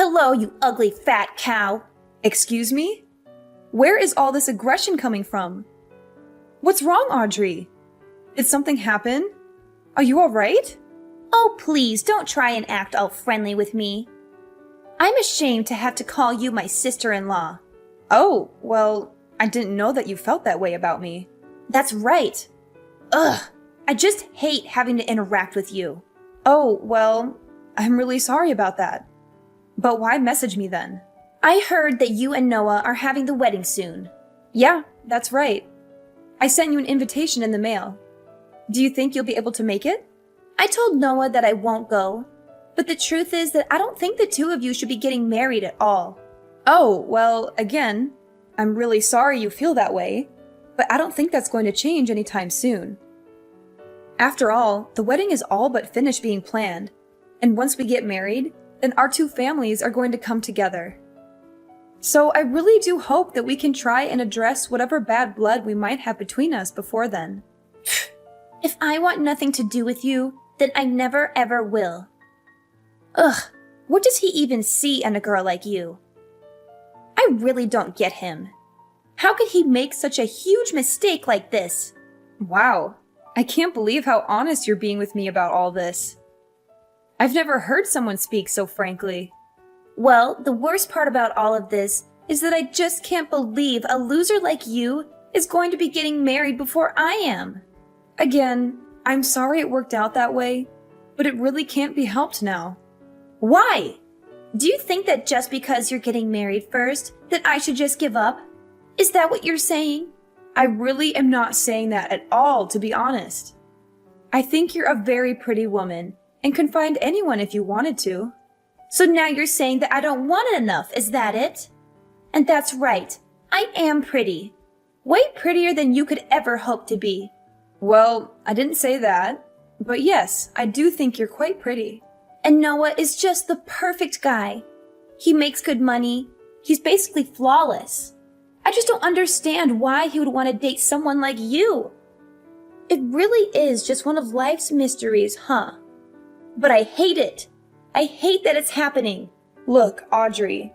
Hello, you ugly fat cow. Excuse me? Where is all this aggression coming from? What's wrong, Audrey? Did something happen? Are you alright? Oh, please don't try and act all friendly with me. I'm ashamed to have to call you my sister-in-law. Oh, well, I didn't know that you felt that way about me. That's right. Ugh, I just hate having to interact with you. Oh, well, I'm really sorry about that. But why message me then? I heard that you and Noah are having the wedding soon. Yeah, that's right. I sent you an invitation in the mail. Do you think you'll be able to make it? I told Noah that I won't go, but the truth is that I don't think the two of you should be getting married at all. Oh, well, again, I'm really sorry you feel that way, but I don't think that's going to change anytime soon. After all, the wedding is all but finished being planned, and once we get married, then our two families are going to come together. So I really do hope that we can try and address whatever bad blood we might have between us before then. If I want nothing to do with you, then I never ever will. Ugh, what does he even see in a girl like you? I really don't get him. How could he make such a huge mistake like this? Wow, I can't believe how honest you're being with me about all this. I've never heard someone speak so frankly. Well, the worst part about all of this is that I just can't believe a loser like you is going to be getting married before I am. Again, I'm sorry it worked out that way, but it really can't be helped now. Why? Do you think that just because you're getting married first, that I should just give up? Is that what you're saying? I really am not saying that at all, to be honest. I think you're a very pretty woman and can find anyone if you wanted to. So now you're saying that I don't want it enough, is that it? And that's right, I am pretty. Way prettier than you could ever hope to be. Well, I didn't say that, but yes, I do think you're quite pretty. And Noah is just the perfect guy. He makes good money. He's basically flawless. I just don't understand why he would want to date someone like you. It really is just one of life's mysteries, huh? But I hate it. I hate that it's happening. Look, Audrey,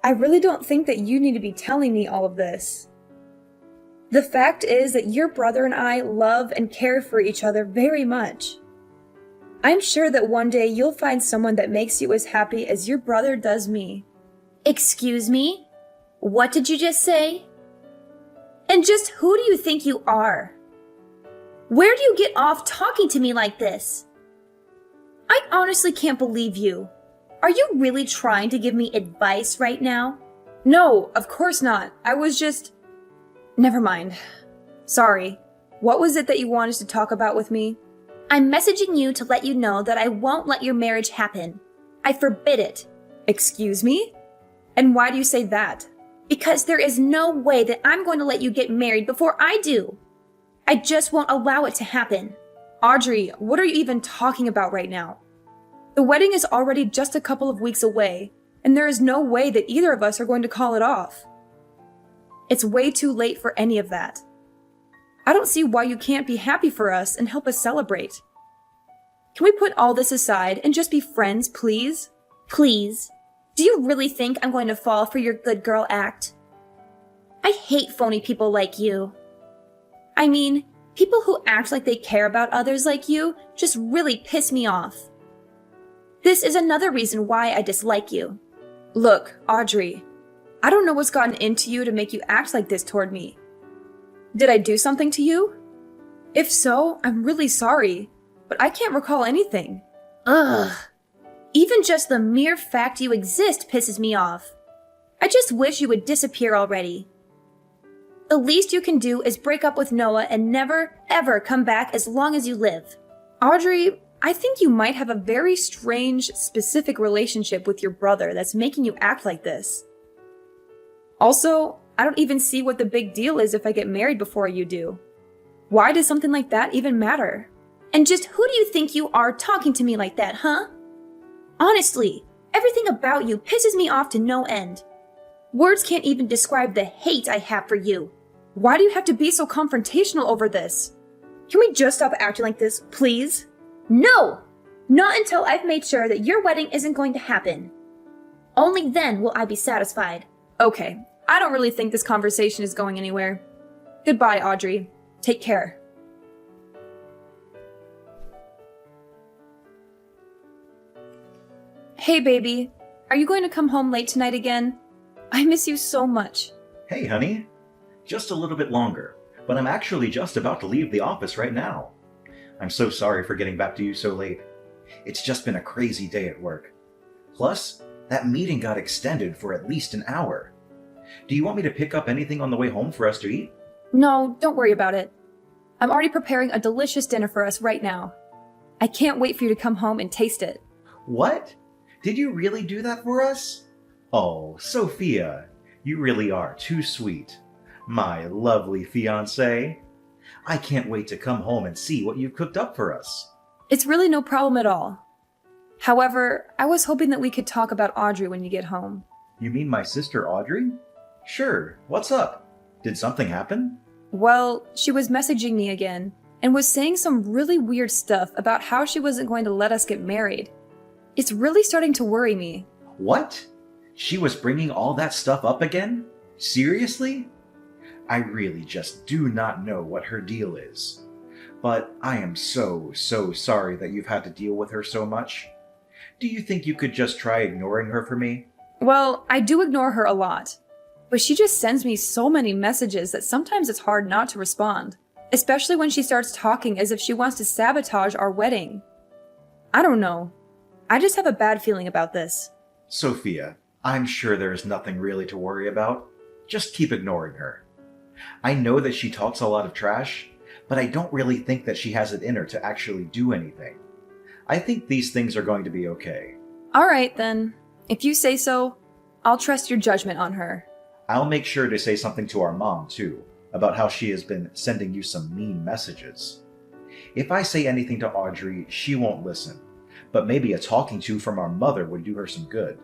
I really don't think that you need to be telling me all of this. The fact is that your brother and I love and care for each other very much. I'm sure that one day you'll find someone that makes you as happy as your brother does me. Excuse me? What did you just say? And just who do you think you are? Where do you get off talking to me like this? I honestly can't believe you. Are you really trying to give me advice right now? No, of course not. I was just... Never mind. Sorry. What was it that you wanted to talk about with me? I'm messaging you to let you know that I won't let your marriage happen. I forbid it. Excuse me? And why do you say that? Because there is no way that I'm going to let you get married before I do. I just won't allow it to happen. Audrey, what are you even talking about right now? The wedding is already just a couple of weeks away, and there is no way that either of us are going to call it off. It's way too late for any of that. I don't see why you can't be happy for us and help us celebrate. Can we put all this aside and just be friends, please? Please. Do you really think I'm going to fall for your good girl act? I hate phony people like you. I mean, people who act like they care about others like you just really piss me off. This is another reason why I dislike you. Look, Audrey, I don't know what's gotten into you to make you act like this toward me. Did I do something to you? If so, I'm really sorry, but I can't recall anything. Ugh. Even just the mere fact you exist pisses me off. I just wish you would disappear already. The least you can do is break up with Noah and never, ever come back as long as you live. Audrey, I think you might have a very strange, specific relationship with your brother that's making you act like this. Also, I don't even see what the big deal is if I get married before you do. Why does something like that even matter? And just who do you think you are talking to me like that, huh? Honestly, everything about you pisses me off to no end. Words can't even describe the hate I have for you. Why do you have to be so confrontational over this? Can we just stop acting like this, please? No! Not until I've made sure that your wedding isn't going to happen. Only then will I be satisfied. Okay, I don't really think this conversation is going anywhere. Goodbye, Audrey. Take care. Hey, baby. Are you going to come home late tonight again? I miss you so much. Hey, honey. Just a little bit longer, but I'm actually just about to leave the office right now. I'm so sorry for getting back to you so late. It's just been a crazy day at work. Plus, that meeting got extended for at least an hour. Do you want me to pick up anything on the way home for us to eat? No, don't worry about it. I'm already preparing a delicious dinner for us right now. I can't wait for you to come home and taste it. What? Did you really do that for us? Oh, Sophia, you really are too sweet. My lovely fiancé. I can't wait to come home and see what you've cooked up for us. It's really no problem at all. However, I was hoping that we could talk about Audrey when you get home. You mean my sister Audrey? Sure, what's up? Did something happen? Well, she was messaging me again and was saying some really weird stuff about how she wasn't going to let us get married. It's really starting to worry me. What? She was bringing all that stuff up again? Seriously? I really just do not know what her deal is. But I am so sorry that you've had to deal with her so much. Do you think you could just try ignoring her for me? Well, I do ignore her a lot, but she just sends me so many messages that sometimes it's hard not to respond, especially when she starts talking as if she wants to sabotage our wedding. I don't know. I just have a bad feeling about this. Sophia, I'm sure there is nothing really to worry about. Just keep ignoring her. I know that she talks a lot of trash, but I don't really think that she has it in her to actually do anything. I think these things are going to be okay. All right, then. If you say so, I'll trust your judgment on her. I'll make sure to say something to our mom, too, about how she has been sending you some mean messages. If I say anything to Audrey, she won't listen, but maybe a talking to from our mother would do her some good.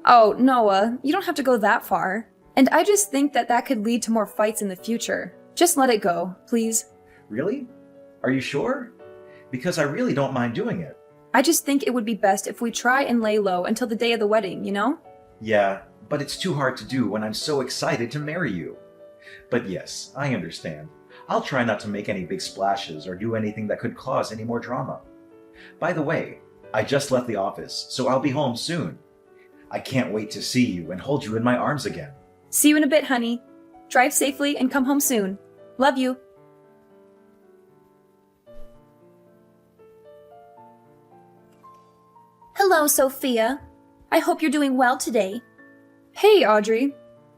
Oh, Noah, you don't have to go that far. And I just think that that could lead to more fights in the future. Just let it go, please. Really? Are you sure? Because I really don't mind doing it. I just think it would be best if we try and lay low until the day of the wedding, you know? Yeah, but it's too hard to do when I'm so excited to marry you. But yes, I understand. I'll try not to make any big splashes or do anything that could cause any more drama. By the way, I just left the office, so I'll be home soon. I can't wait to see you and hold you in my arms again. See you in a bit, honey. Drive safely and come home soon. Love you. Hello, Sophia. I hope you're doing well today. Hey, Audrey.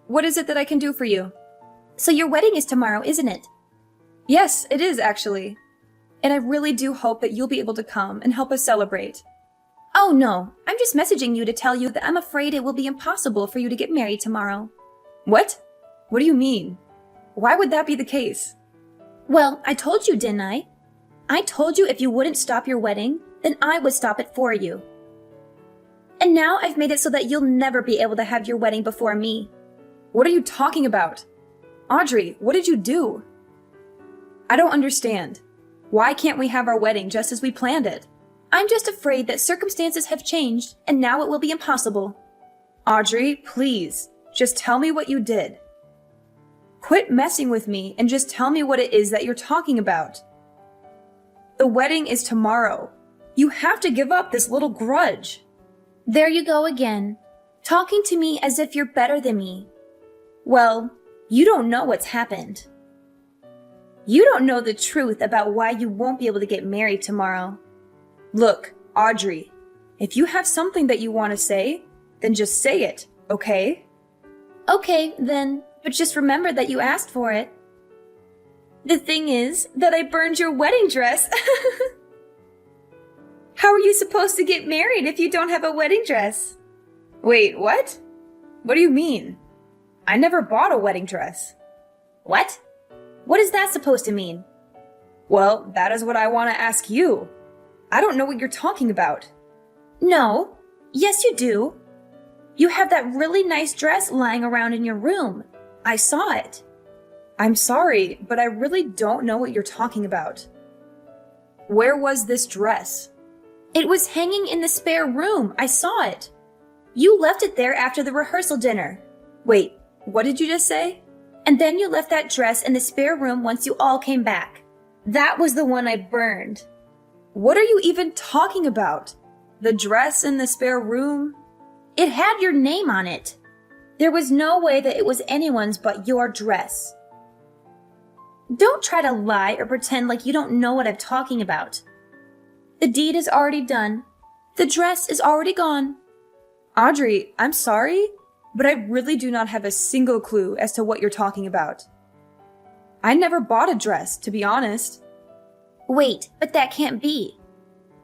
What is it that I can do for you? So your wedding is tomorrow, isn't it? Yes, it is actually. And I really do hope that you'll be able to come and help us celebrate. Oh no, I'm just messaging you to tell you that I'm afraid it will be impossible for you to get married tomorrow. What? What do you mean? Why would that be the case? Well, I told you, didn't I? I told you if you wouldn't stop your wedding, then I would stop it for you. And now I've made it so that you'll never be able to have your wedding before me. What are you talking about? Audrey, what did you do? I don't understand. Why can't we have our wedding just as we planned it? I'm just afraid that circumstances have changed and now it will be impossible. Audrey, please, just tell me what you did. Quit messing with me and just tell me what it is that you're talking about. The wedding is tomorrow. You have to give up this little grudge. There you go again, talking to me as if you're better than me. Well, you don't know what's happened. You don't know the truth about why you won't be able to get married tomorrow. Look, Audrey, if you have something that you want to say, then just say it, okay? Okay, then, but just remember that you asked for it. The thing is that I burned your wedding dress. How are you supposed to get married if you don't have a wedding dress? Wait, what? What do you mean? I never bought a wedding dress. What? What is that supposed to mean? Well, that is what I want to ask you. I don't know what you're talking about. No. Yes, you do. You have that really nice dress lying around in your room. I saw it. I'm sorry, but I really don't know what you're talking about. Where was this dress? It was hanging in the spare room. I saw it. You left it there after the rehearsal dinner. Wait, what did you just say? And then you left that dress in the spare room once you all came back. That was the one I burned. What are you even talking about? The dress in the spare room? It had your name on it. There was no way that it was anyone's but your dress. Don't try to lie or pretend like you don't know what I'm talking about. The deed is already done. The dress is already gone. Audrey, I'm sorry, but I really do not have a single clue as to what you're talking about. I never bought a dress, to be honest. Wait, but that can't be.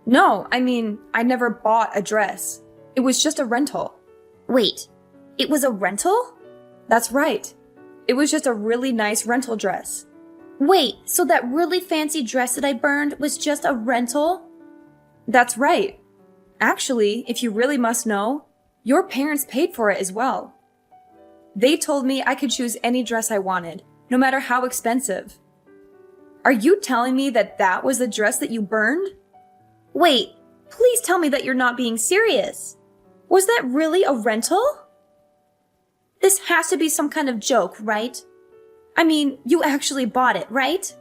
No, I mean, I never bought a dress. It was just a rental. Wait, it was a rental? That's right. It was just a really nice rental dress. Wait, so that really fancy dress that I burned was just a rental? That's right. Actually, if you really must know, your parents paid for it as well. They told me I could choose any dress I wanted, no matter how expensive. Are you telling me that that was the dress that you burned? Wait, please tell me that you're not being serious. Was that really a rental? This has to be some kind of joke, right? I mean, you actually bought it, right?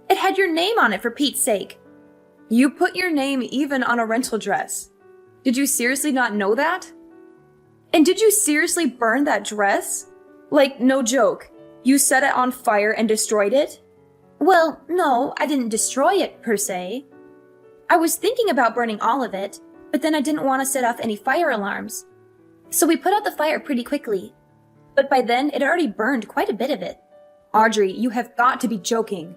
It had your name on it, for Pete's sake. You put your name even on a rental dress. Did you seriously not know that? And did you seriously burn that dress? Like, no joke. You set it on fire and destroyed it? Well, no, I didn't destroy it, per se. I was thinking about burning all of it, but then I didn't want to set off any fire alarms. So we put out the fire pretty quickly. But by then, it had already burned quite a bit of it. Audrey, you have got to be joking.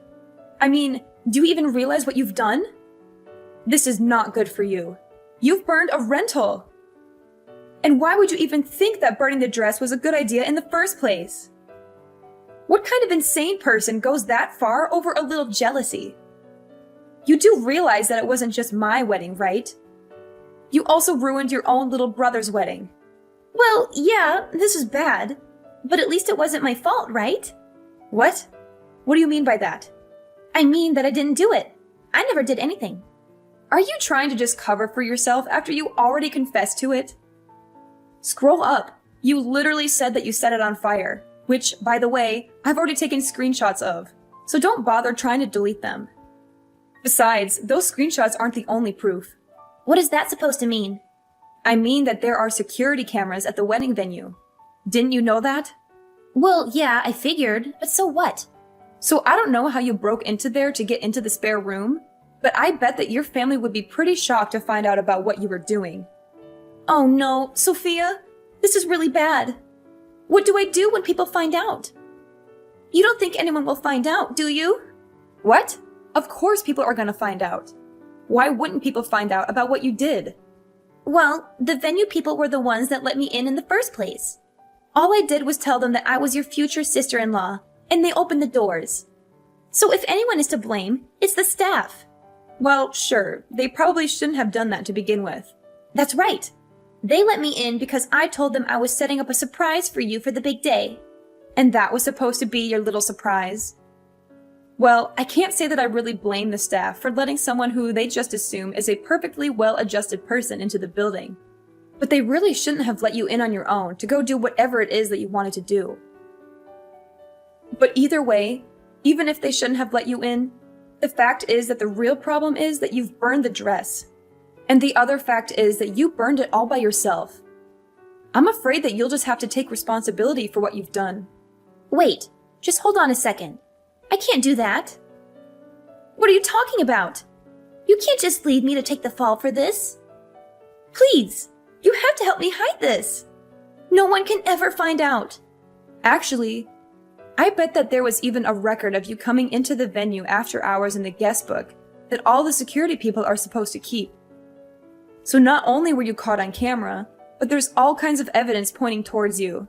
I mean, do you even realize what you've done? This is not good for you. You've burned a rental. And why would you even think that burning the dress was a good idea in the first place? What kind of insane person goes that far over a little jealousy? You do realize that it wasn't just my wedding, right? You also ruined your own little brother's wedding. Well, yeah, this is bad. But at least it wasn't my fault, right? What? What do you mean by that? I mean that I didn't do it. I never did anything. Are you trying to just cover for yourself after you already confessed to it? Scroll up. You literally said that you set it on fire, which, by the way, I've already taken screenshots of, so don't bother trying to delete them. Besides, those screenshots aren't the only proof. What is that supposed to mean? I mean that there are security cameras at the wedding venue. Didn't you know that? Well, yeah, I figured, but so what? So I don't know how you broke into there to get into the spare room, but I bet that your family would be pretty shocked to find out about what you were doing. Oh no, Sophia, this is really bad. What do I do when people find out? You don't think anyone will find out, do you? What? Of course people are gonna find out. Why wouldn't people find out about what you did? Well, the venue people were the ones that let me in the first place. All I did was tell them that I was your future sister-in-law, and they opened the doors. So if anyone is to blame, it's the staff. Well, sure, they probably shouldn't have done that to begin with. That's right. They let me in because I told them I was setting up a surprise for you for the big day. And that was supposed to be your little surprise. Well, I can't say that I really blame the staff for letting someone who they just assume is a perfectly well-adjusted person into the building. But they really shouldn't have let you in on your own to go do whatever it is that you wanted to do. But either way, even if they shouldn't have let you in, the fact is that the real problem is that you've burned the dress. And the other fact is that you burned it all by yourself. I'm afraid that you'll just have to take responsibility for what you've done. Wait, just hold on a second. I can't do that. What are you talking about? You can't just leave me to take the fall for this. Please, you have to help me hide this. No one can ever find out. Actually, I bet that there was even a record of you coming into the venue after hours in the guest book that all the security people are supposed to keep. So not only were you caught on camera, but there's all kinds of evidence pointing towards you.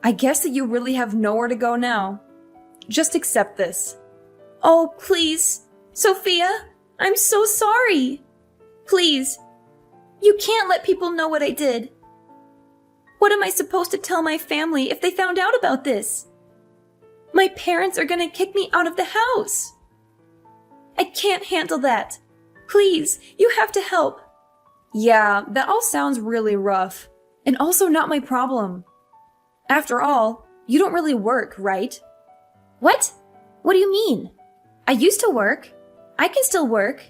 I guess that you really have nowhere to go now. Just accept this. Oh, please, Sophia, I'm so sorry. Please, you can't let people know what I did. What am I supposed to tell my family if they found out about this? My parents are gonna kick me out of the house. I can't handle that. Please, you have to help. Yeah, that all sounds really rough. And also not my problem. After all, you don't really work, right? What? What do you mean? I used to work. I can still work.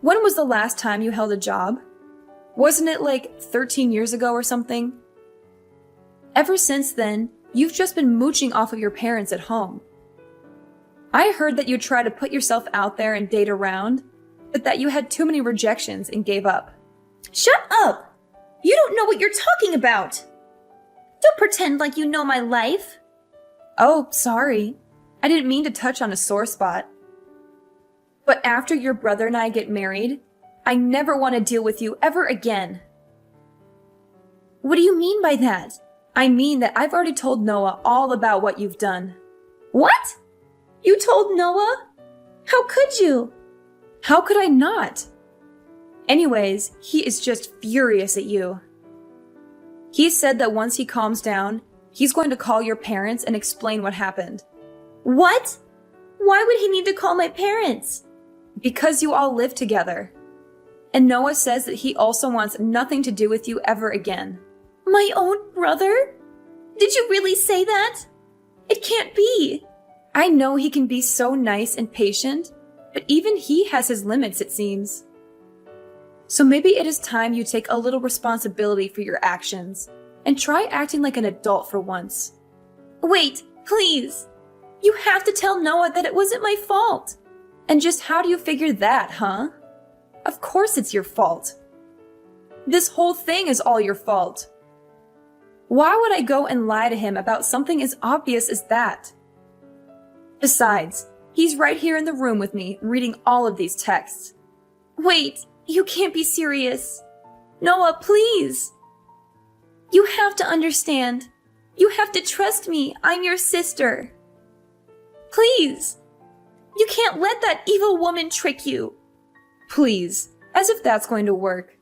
When was the last time you held a job? Wasn't it like 13 years ago or something? Ever since then, you've just been mooching off of your parents at home. I heard that you tried to put yourself out there and date around, but that you had too many rejections and gave up. Shut up! You don't know what you're talking about! Don't pretend like you know my life. Oh, sorry. I didn't mean to touch on a sore spot. But after your brother and I get married, I never want to deal with you ever again. What do you mean by that? I mean that I've already told Noah all about what you've done. What? You told Noah? How could you? How could I not? Anyways, he is just furious at you. He said that once he calms down, he's going to call your parents and explain what happened. What? Why would he need to call my parents? Because you all live together. And Noah says that he also wants nothing to do with you ever again. My own brother? Did you really say that? It can't be. I know he can be so nice and patient, but even he has his limits, it seems. So maybe it is time you take a little responsibility for your actions and try acting like an adult for once. Wait, please. You have to tell Noah that it wasn't my fault. And just how do you figure that, huh? Of course it's your fault. This whole thing is all your fault. Why would I go and lie to him about something as obvious as that? Besides, he's right here in the room with me, reading all of these texts. Wait, you can't be serious. Noah, please. You have to understand. You have to trust me. I'm your sister. Please. You can't let that evil woman trick you. Please, as if that's going to work.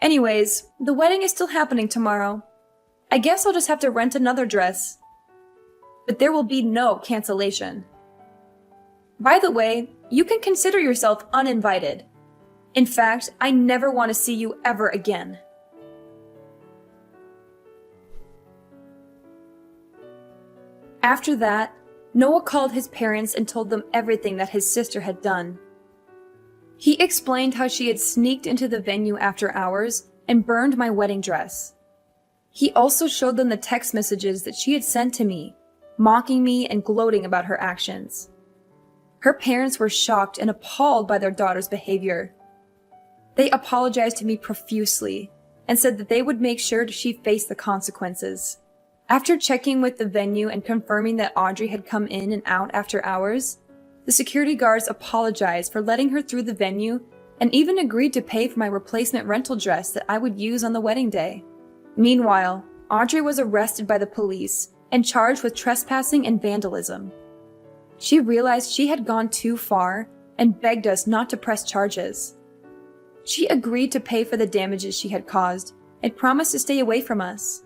Anyways, the wedding is still happening tomorrow. I guess I'll just have to rent another dress. But there will be no cancellation. By the way, you can consider yourself uninvited. In fact, I never want to see you ever again. After that, Noah called his parents and told them everything that his sister had done. He explained how she had sneaked into the venue after hours and burned my wedding dress. He also showed them the text messages that she had sent to me, mocking me and gloating about her actions. Her parents were shocked and appalled by their daughter's behavior. They apologized to me profusely and said that they would make sure she faced the consequences. After checking with the venue and confirming that Audrey had come in and out after hours, the security guards apologized for letting her through the venue and even agreed to pay for my replacement rental dress that I would use on the wedding day. Meanwhile, Audrey was arrested by the police and charged with trespassing and vandalism. She realized she had gone too far and begged us not to press charges. She agreed to pay for the damages she had caused and promised to stay away from us.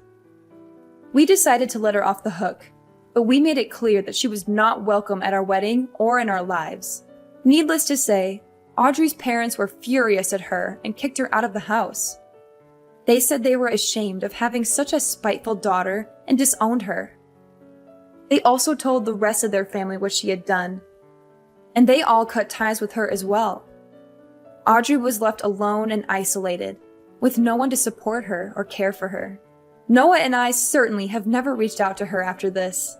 We decided to let her off the hook, but we made it clear that she was not welcome at our wedding or in our lives. Needless to say, Audrey's parents were furious at her and kicked her out of the house. They said they were ashamed of having such a spiteful daughter and disowned her. They also told the rest of their family what she had done, and they all cut ties with her as well. Audrey was left alone and isolated, with no one to support her or care for her. Noah and I certainly have never reached out to her after this,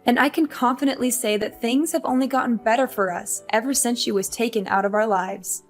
and I can confidently say that things have only gotten better for us ever since she was taken out of our lives.